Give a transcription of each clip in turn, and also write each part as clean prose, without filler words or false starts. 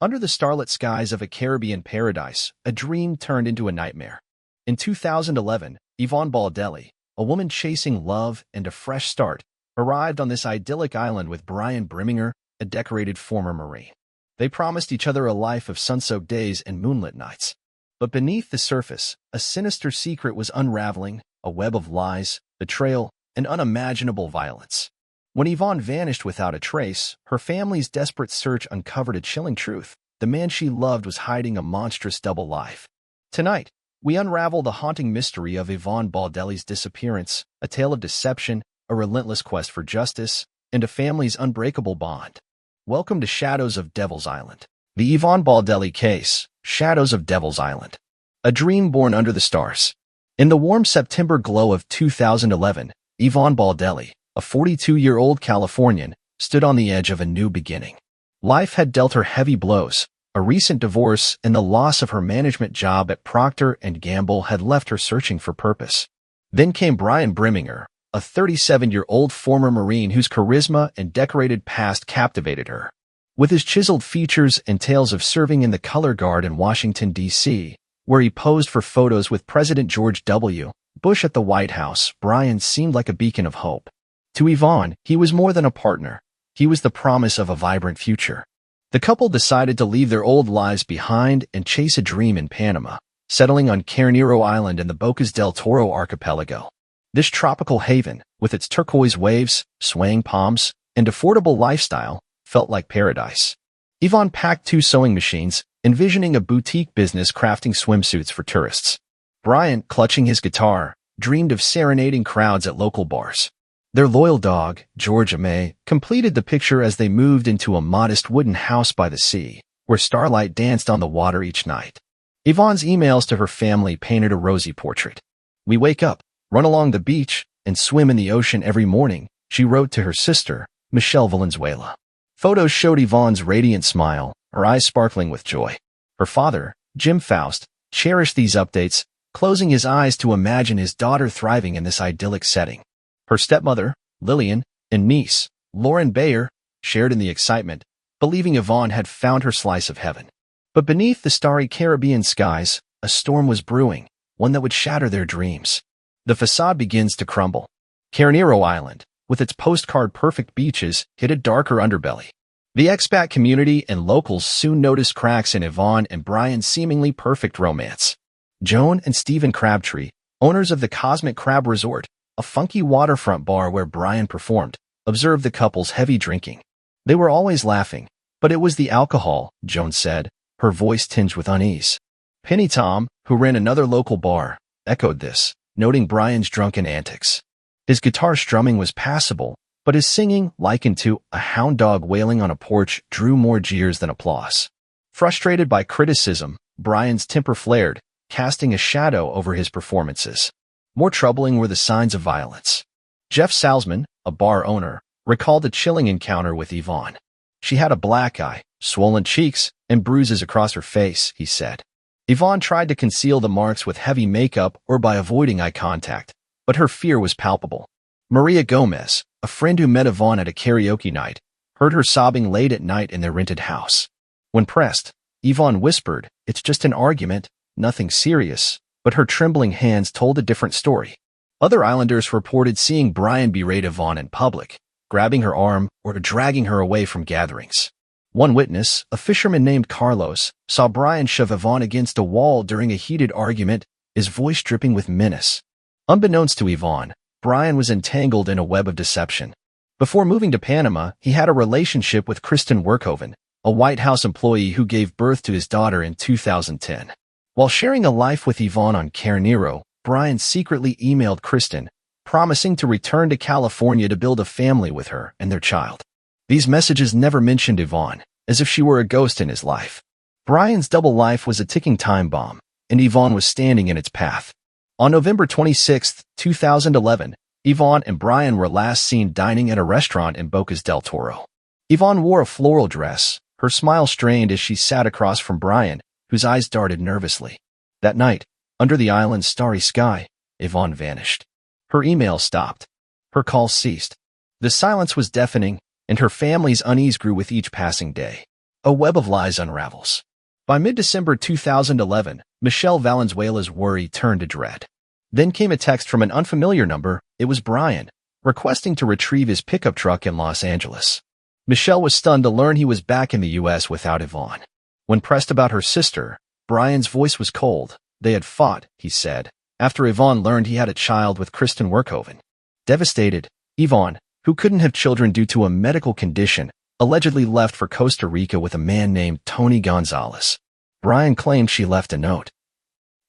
Under the starlit skies of a Caribbean paradise, a dream turned into a nightmare. In 2011, Yvonne Baldelli, a woman chasing love and a fresh start, arrived on this idyllic island with Brian Brimminger, a decorated former Marine. They promised each other a life of sun-soaked days and moonlit nights. But beneath the surface, a sinister secret was unraveling, a web of lies, betrayal, and unimaginable violence. When Yvonne vanished without a trace, her family's desperate search uncovered a chilling truth. The man she loved was hiding a monstrous double life. Tonight, we unravel the haunting mystery of Yvonne Baldelli's disappearance, a tale of deception, a relentless quest for justice, and a family's unbreakable bond. Welcome to Shadows of Devil's Island. The Yvonne Baldelli case, Shadows of Devil's Island. A dream born under the stars. In the warm September glow of 2011, Yvonne Baldelli, a 42-year-old Californian, stood on the edge of a new beginning. Life had dealt her heavy blows. A recent divorce and the loss of her management job at Procter & Gamble had left her searching for purpose. Then came Brian Brimminger, a 37-year-old former Marine whose charisma and decorated past captivated her. With his chiseled features and tales of serving in the color guard in Washington, D.C., where he posed for photos with President George W. Bush at the White House, Brian seemed like a beacon of hope. To Yvonne, he was more than a partner. He was the promise of a vibrant future. The couple decided to leave their old lives behind and chase a dream in Panama, settling on Carenero Island in the Bocas del Toro archipelago. This tropical haven, with its turquoise waves, swaying palms, and affordable lifestyle, felt like paradise. Yvonne packed 2 sewing machines, envisioning a boutique business crafting swimsuits for tourists. Brian, clutching his guitar, dreamed of serenading crowds at local bars. Their loyal dog, Georgia May, completed the picture as they moved into a modest wooden house by the sea, where starlight danced on the water each night. Yvonne's emails to her family painted a rosy portrait. "We wake up, run along the beach, and swim in the ocean every morning," she wrote to her sister, Michelle Valenzuela. Photos showed Yvonne's radiant smile, her eyes sparkling with joy. Her father, Jim Faust, cherished these updates, closing his eyes to imagine his daughter thriving in this idyllic setting. Her stepmother, Lillian, and niece, Lauren Bayer, shared in the excitement, believing Yvonne had found her slice of heaven. But beneath the starry Caribbean skies, a storm was brewing, one that would shatter their dreams. The facade begins to crumble. Carenero Island, with its postcard-perfect beaches, hid a darker underbelly. The expat community and locals soon noticed cracks in Yvonne and Brian's seemingly perfect romance. Joan and Stephen Crabtree, owners of the Cosmic Crab Resort, a funky waterfront bar where Brian performed, observed the couple's heavy drinking. They were always laughing, but it was the alcohol, Joan said, her voice tinged with unease. Penny Tom, who ran another local bar, echoed this, noting Brian's drunken antics. His guitar strumming was passable, but his singing, likened to a hound dog wailing on a porch, drew more jeers than applause. Frustrated by criticism, Brian's temper flared, casting a shadow over his performances. More troubling were the signs of violence. Jeff Salzman, a bar owner, recalled a chilling encounter with Yvonne. "She had a black eye, swollen cheeks, and bruises across her face," he said. Yvonne tried to conceal the marks with heavy makeup or by avoiding eye contact, but her fear was palpable. Maria Gomez, a friend who met Yvonne at a karaoke night, heard her sobbing late at night in their rented house. When pressed, Yvonne whispered, "It's just an argument, nothing serious," but her trembling hands told a different story. Other islanders reported seeing Brian berate Yvonne in public, grabbing her arm or dragging her away from gatherings. One witness, a fisherman named Carlos, saw Brian shove Yvonne against a wall during a heated argument, his voice dripping with menace. Unbeknownst to Yvonne, Brian was entangled in a web of deception. Before moving to Panama, he had a relationship with Kristen Werkhoven, a White House employee who gave birth to his daughter in 2010. While sharing a life with Yvonne on Carenero, Brian secretly emailed Kristen, promising to return to California to build a family with her and their child. These messages never mentioned Yvonne, as if she were a ghost in his life. Brian's double life was a ticking time bomb, and Yvonne was standing in its path. On November 26, 2011, Yvonne and Brian were last seen dining at a restaurant in Bocas del Toro. Yvonne wore a floral dress, her smile strained as she sat across from Brian, whose eyes darted nervously. That night, under the island's starry sky, Yvonne vanished. Her email stopped. Her calls ceased. The silence was deafening, and her family's unease grew with each passing day. A web of lies unravels. By mid-December 2011, Michelle Valenzuela's worry turned to dread. Then came a text from an unfamiliar number. It was Brian, requesting to retrieve his pickup truck in Los Angeles. Michelle was stunned to learn he was back in the U.S. without Yvonne. When pressed about her sister, Brian's voice was cold. They had fought, he said, after Yvonne learned he had a child with Kristen Werkhoven. Devastated, Yvonne, who couldn't have children due to a medical condition, allegedly left for Costa Rica with a man named Tony Gonzalez. Brian claimed she left a note.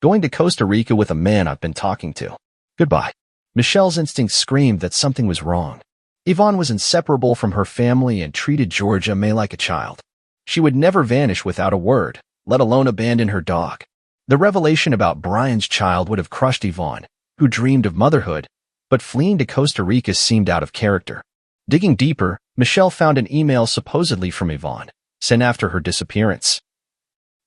Going to Costa Rica with a man I've been talking to. Goodbye. Michelle's instincts screamed that something was wrong. Yvonne was inseparable from her family and treated Georgia May like a child. She would never vanish without a word, let alone abandon her dog. The revelation about Brian's child would have crushed Yvonne, who dreamed of motherhood, but fleeing to Costa Rica seemed out of character. Digging deeper, Michelle found an email supposedly from Yvonne, sent after her disappearance.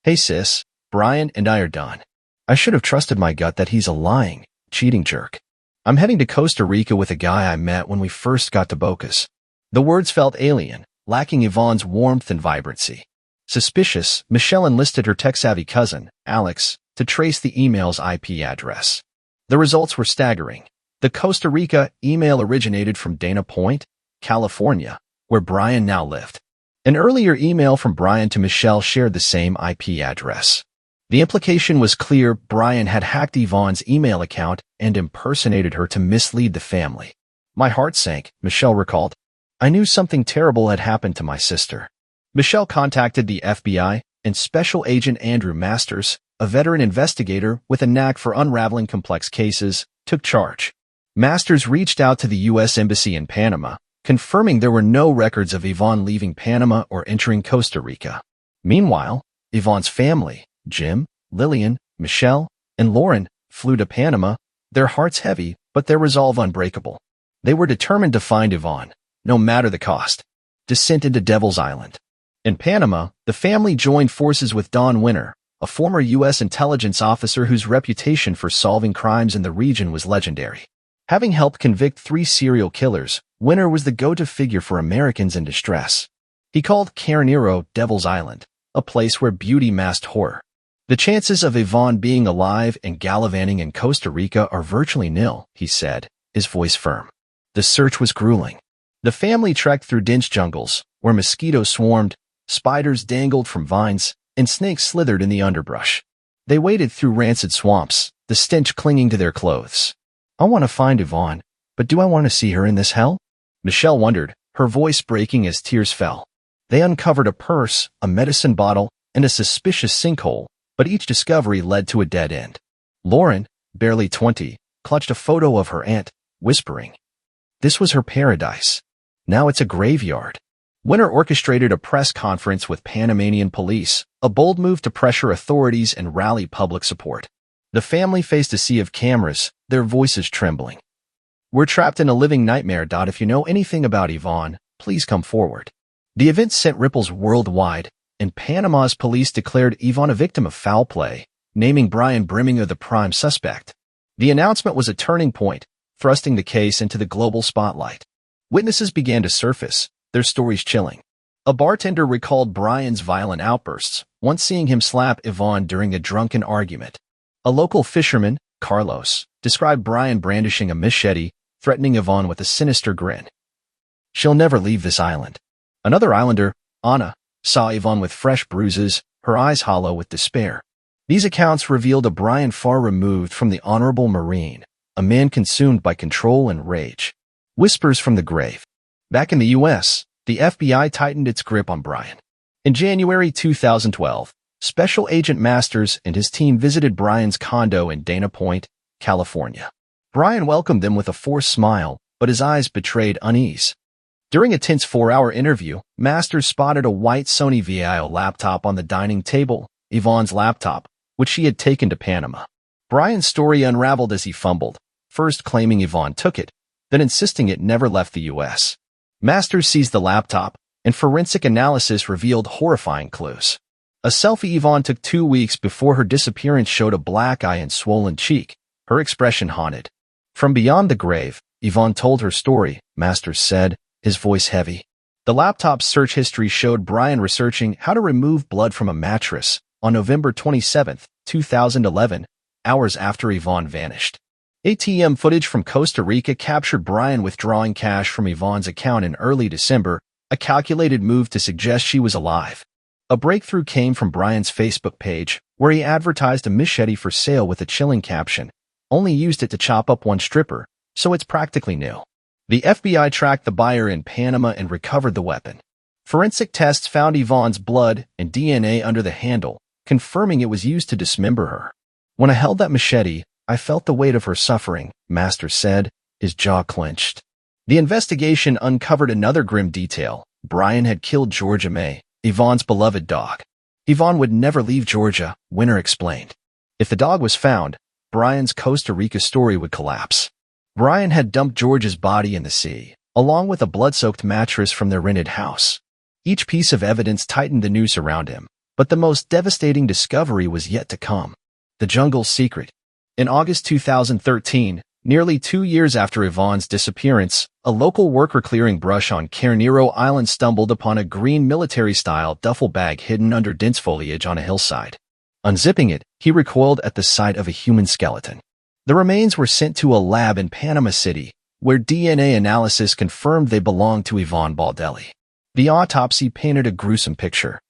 Hey sis, Brian and I are done. I should have trusted my gut that he's a lying, cheating jerk. I'm heading to Costa Rica with a guy I met when we first got to Bocas. The words felt alien, lacking Yvonne's warmth and vibrancy. Suspicious, Michelle enlisted her tech-savvy cousin, Alex, to trace the email's IP address. The results were staggering. The Costa Rica email originated from Dana Point, California, where Brian now lived. An earlier email from Brian to Michelle shared the same IP address. The implication was clear. Brian had hacked Yvonne's email account and impersonated her to mislead the family. My heart sank, Michelle recalled. I knew something terrible had happened to my sister. Michelle contacted the FBI, and Special Agent Andrew Masters, a veteran investigator with a knack for unraveling complex cases, took charge. Masters reached out to the U.S. Embassy in Panama, confirming there were no records of Yvonne leaving Panama or entering Costa Rica. Meanwhile, Yvonne's family, Jim, Lillian, Michelle, and Lauren, flew to Panama, their hearts heavy but their resolve unbreakable. They were determined to find Yvonne, no matter the cost. Descent into Devil's Island. In Panama, the family joined forces with Don Winter, a former U.S. intelligence officer whose reputation for solving crimes in the region was legendary. Having helped convict 3 serial killers, Winter was the go-to figure for Americans in distress. He called Carenero Devil's Island, a place where beauty masked horror. The chances of Yvonne being alive and gallivanting in Costa Rica are virtually nil, he said, his voice firm. The search was grueling. The family trekked through dense jungles, where mosquitoes swarmed, spiders dangled from vines, and snakes slithered in the underbrush. They waded through rancid swamps, the stench clinging to their clothes. I want to find Yvonne, but do I want to see her in this hell? Michelle wondered, her voice breaking as tears fell. They uncovered a purse, a medicine bottle, and a suspicious sinkhole, but each discovery led to a dead end. Lauren, barely 20, clutched a photo of her aunt, whispering, "This was her paradise. Now it's a graveyard." Winter orchestrated a press conference with Panamanian police, a bold move to pressure authorities and rally public support. The family faced a sea of cameras, their voices trembling. "We're trapped in a living nightmare. If you know anything about Yvonne, please come forward." The event sent ripples worldwide, and Panama's police declared Yvonne a victim of foul play, naming Brian Brimminger the prime suspect. The announcement was a turning point, thrusting the case into the global spotlight. Witnesses began to surface, their stories chilling. A bartender recalled Brian's violent outbursts, once seeing him slap Yvonne during a drunken argument. A local fisherman, Carlos, described Brian brandishing a machete, threatening Yvonne with a sinister grin. "She'll never leave this island." Another islander, Anna, saw Yvonne with fresh bruises, her eyes hollow with despair. These accounts revealed a Brian far removed from the honorable Marine, a man consumed by control and rage. Whispers from the grave. Back in the U.S., the FBI tightened its grip on Brian. In January 2012, Special Agent Masters and his team visited Brian's condo in Dana Point, California. Brian welcomed them with a forced smile, but his eyes betrayed unease. During a tense 4-hour interview, Masters spotted a white Sony VAIO laptop on the dining table, Yvonne's laptop, which she had taken to Panama. Brian's story unraveled as he fumbled, first claiming Yvonne took it, then insisting it never left the U.S. Masters seized the laptop, and forensic analysis revealed horrifying clues. A selfie Yvonne took 2 weeks before her disappearance showed a black eye and swollen cheek, her expression haunted. From beyond the grave, Yvonne told her story, Masters said, his voice heavy. The laptop's search history showed Brian researching how to remove blood from a mattress on November 27, 2011, hours after Yvonne vanished. ATM footage from Costa Rica captured Brian withdrawing cash from Yvonne's account in early December, a calculated move to suggest she was alive. A breakthrough came from Brian's Facebook page, where he advertised a machete for sale with a chilling caption, "Only used it to chop up one stripper, so it's practically new." The FBI tracked the buyer in Panama and recovered the weapon. Forensic tests found Yvonne's blood and DNA under the handle, confirming it was used to dismember her. "When I held that machete, I felt the weight of her suffering," Masters said, his jaw clenched. The investigation uncovered another grim detail. Brian had killed Georgia May, Yvonne's beloved dog. Yvonne would never leave Georgia, Winter explained. If the dog was found, Brian's Costa Rica story would collapse. Brian had dumped Georgia's body in the sea, along with a blood-soaked mattress from their rented house. Each piece of evidence tightened the noose around him, but the most devastating discovery was yet to come. The jungle's secret. In August 2013, nearly 2 years after Yvonne's disappearance, a local worker clearing brush on Carenero Island stumbled upon a green military-style duffel bag hidden under dense foliage on a hillside. Unzipping it, he recoiled at the sight of a human skeleton. The remains were sent to a lab in Panama City, where DNA analysis confirmed they belonged to Yvonne Baldelli. The autopsy painted a gruesome picture.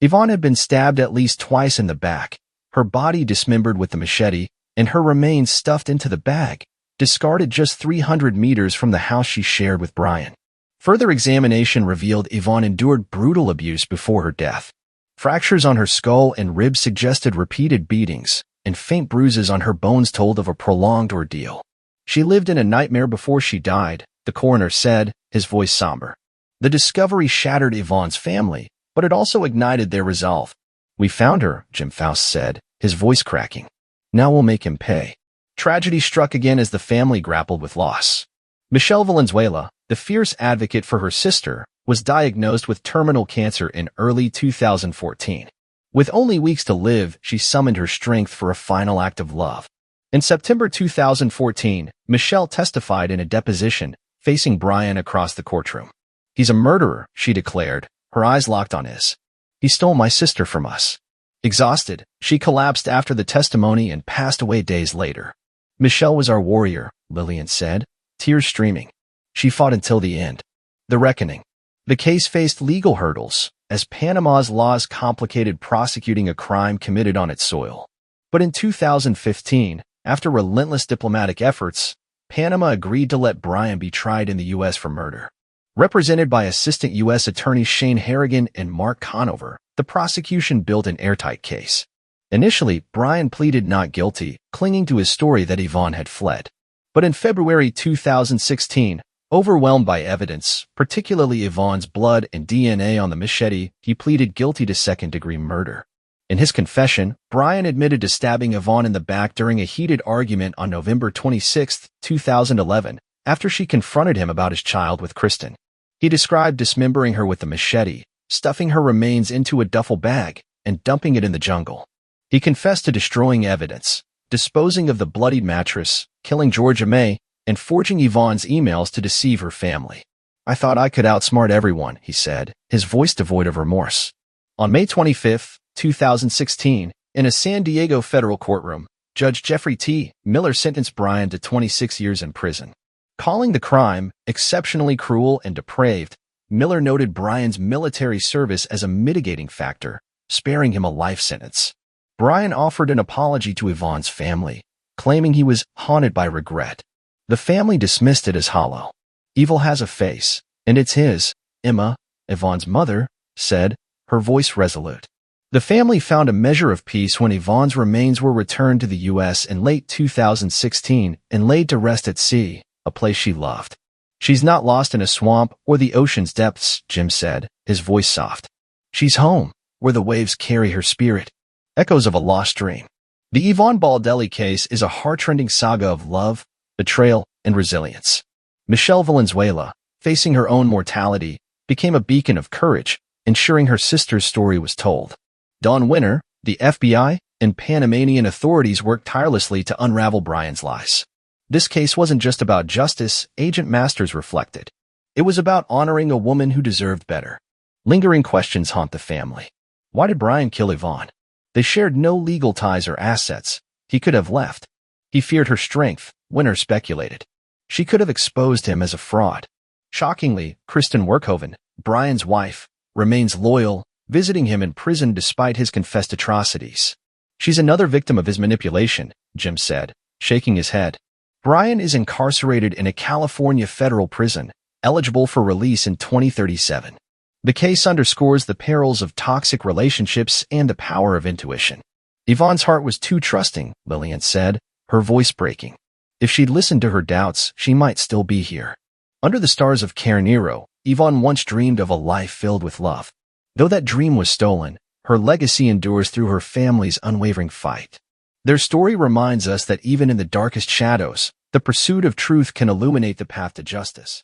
Yvonne had been stabbed at least twice in the back, her body dismembered with the machete, and her remains stuffed into the bag, discarded just 300 meters from the house she shared with Brian. Further examination revealed Yvonne endured brutal abuse before her death. Fractures on her skull and ribs suggested repeated beatings, and faint bruises on her bones told of a prolonged ordeal. "She lived in a nightmare before she died," the coroner said, his voice somber. The discovery shattered Yvonne's family, but it also ignited their resolve. "We found her," Jim Faust said, his voice cracking. "Now we'll make him pay." Tragedy struck again as the family grappled with loss. Michelle Valenzuela, the fierce advocate for her sister, was diagnosed with terminal cancer in early 2014. With only weeks to live, she summoned her strength for a final act of love. In September 2014, Michelle testified in a deposition, facing Brian across the courtroom. "He's a murderer," she declared, her eyes locked on his. "He stole my sister from us." Exhausted, she collapsed after the testimony and passed away days later. "Michelle was our warrior," Lillian said, tears streaming. "She fought until the end." The reckoning. The case faced legal hurdles, as Panama's laws complicated prosecuting a crime committed on its soil. But in 2015, after relentless diplomatic efforts, Panama agreed to let Brian be tried in the U.S. for murder. Represented by Assistant U.S. Attorneys Shane Harrigan and Mark Conover, the prosecution built an airtight case. Initially, Brian pleaded not guilty, clinging to his story that Yvonne had fled. But in February 2016, overwhelmed by evidence, particularly Yvonne's blood and DNA on the machete, he pleaded guilty to second-degree murder. In his confession, Brian admitted to stabbing Yvonne in the back during a heated argument on November 26, 2011, after she confronted him about his child with Kristen. He described dismembering her with the machete, stuffing her remains into a duffel bag, and dumping it in the jungle. He confessed to destroying evidence, disposing of the bloodied mattress, killing Georgia May, and forging Yvonne's emails to deceive her family. "I thought I could outsmart everyone," he said, his voice devoid of remorse. On May 25, 2016, in a San Diego federal courtroom, Judge Jeffrey T. Miller sentenced Brian to 26 years in prison. Calling the crime exceptionally cruel and depraved, Miller noted Brian's military service as a mitigating factor, sparing him a life sentence. Brian offered an apology to Yvonne's family, claiming he was haunted by regret. The family dismissed it as hollow. "Evil has a face, and it's his," Emma, Yvonne's mother, said, her voice resolute. The family found a measure of peace when Yvonne's remains were returned to the U.S. in late 2016 and laid to rest at sea, a place she loved. "She's not lost in a swamp or the ocean's depths," Jim said, his voice soft. "She's home, where the waves carry her spirit." Echoes of a lost dream. The Yvonne Baldelli case is a heart-rending saga of love, betrayal, and resilience. Michelle Valenzuela, facing her own mortality, became a beacon of courage, ensuring her sister's story was told. Dawn Winter, the FBI, and Panamanian authorities worked tirelessly to unravel Brian's lies. This case wasn't just about justice, Agent Masters reflected. It was about honoring a woman who deserved better. Lingering questions haunt the family. Why did Brian kill Yvonne? They shared no legal ties or assets. He could have left. He feared her strength, Winter speculated. She could have exposed him as a fraud. Shockingly, Kristen Werkhoven, Brian's wife, remains loyal, visiting him in prison despite his confessed atrocities. She's another victim of his manipulation, Jim said, shaking his head. Brian is incarcerated in a California federal prison, eligible for release in 2037. The case underscores the perils of toxic relationships and the power of intuition. Yvonne's heart was too trusting, Lillian said, her voice breaking. If she'd listened to her doubts, she might still be here. Under the stars of Carenero, Yvonne once dreamed of a life filled with love. Though that dream was stolen, her legacy endures through her family's unwavering fight. Their story reminds us that even in the darkest shadows, the pursuit of truth can illuminate the path to justice.